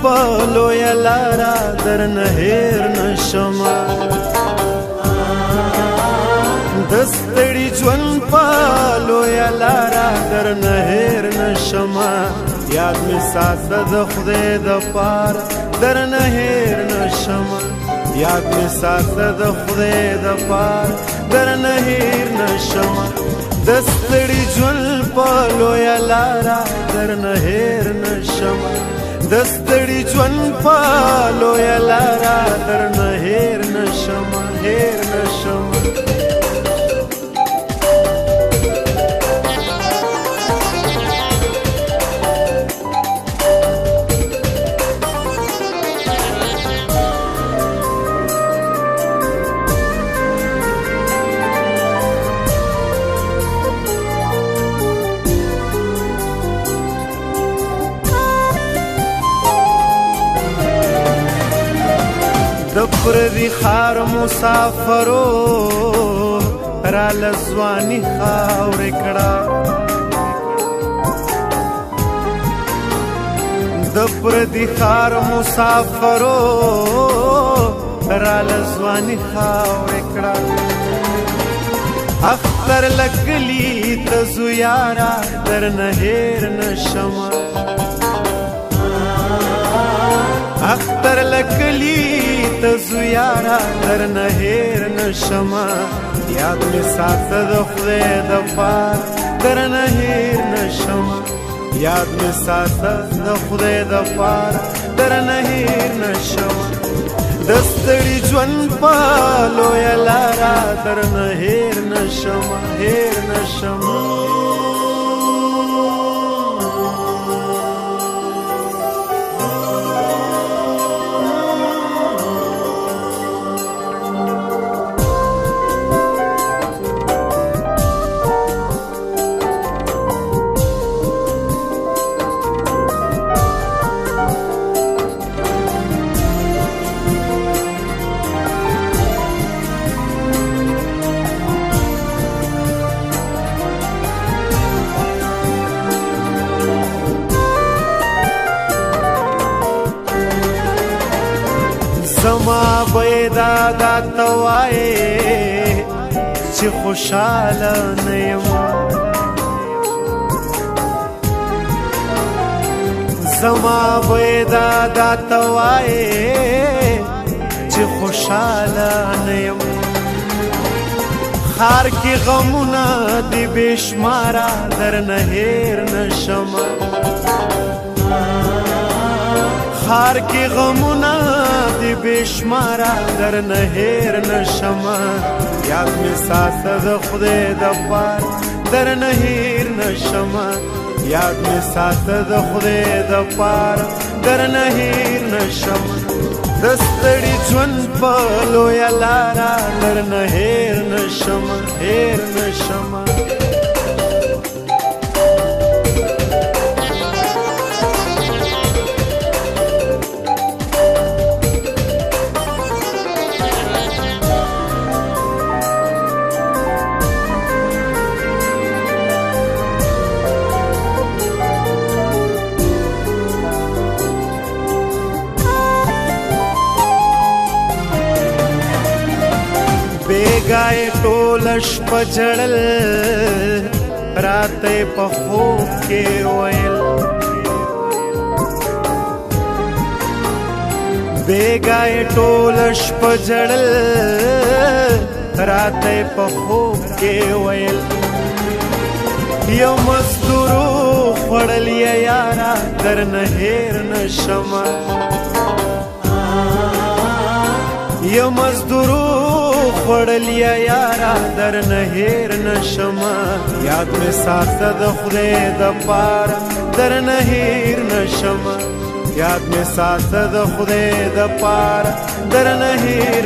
په لویه لاره درنه هېر نشمه د ستړي ژوند په لویه لاره درنه هېر نشمه یاد مې ساته د خدای دپاره درنه هېر نشمه یاد مې ساته د خدای دپاره درنه هېر نشمه د ستړي ژوند په لویه لاره درنه هېر نشمه د ستړي ژوند په لویه لاره درنه هېر نشمه هېر نشمه د پردي ښار مسافرو راله ځواني خاورې کړه د پردي ښار مسافرو راله ځواني خاورې کړه اختر لکلي ته زو یاره درنه هېر نشمه اختر لکلي ته زو یاره درنه هېر نشمه یاد مې ساته د خدای دپاره درنه هېر نشمه یاد مې ساته د خدای دپاره درنه هېر نشمه د ستړي ژوند په لویه لاره درنه هېر نشمه هېر نشمه زما به دادا ته وایې چې خوشحاله نه یم زما به دادا ته وایې چې خوشحاله نه یم ښار کې غمونه دي بې شماره درنه هېر نشمه ښار کې غمونه دي بې شماره درنه هېر نشمه یاد مې ساته د خدای دپاره درنه هېر نشمه یاد مې ساته د خدای دپاره درنه هېر نشمه د ستړي ژوند په لویه لاره درنه هېر نشمه هېر نشمه بیګای ټوله شپه ژړل راته یې په خوب کې ویل بیګای ټوله شپه ژړل راته یې په خوب کې ویل یو مزدورو خوړل یې یاره درنه هېر نشمه یو مزدورو خوړل یا یاره درنه هېر نشمه یاد مې ساته د خدای دپاره درنه هېر نشمه یاد مې ساته د خدای دپاره درنه هېر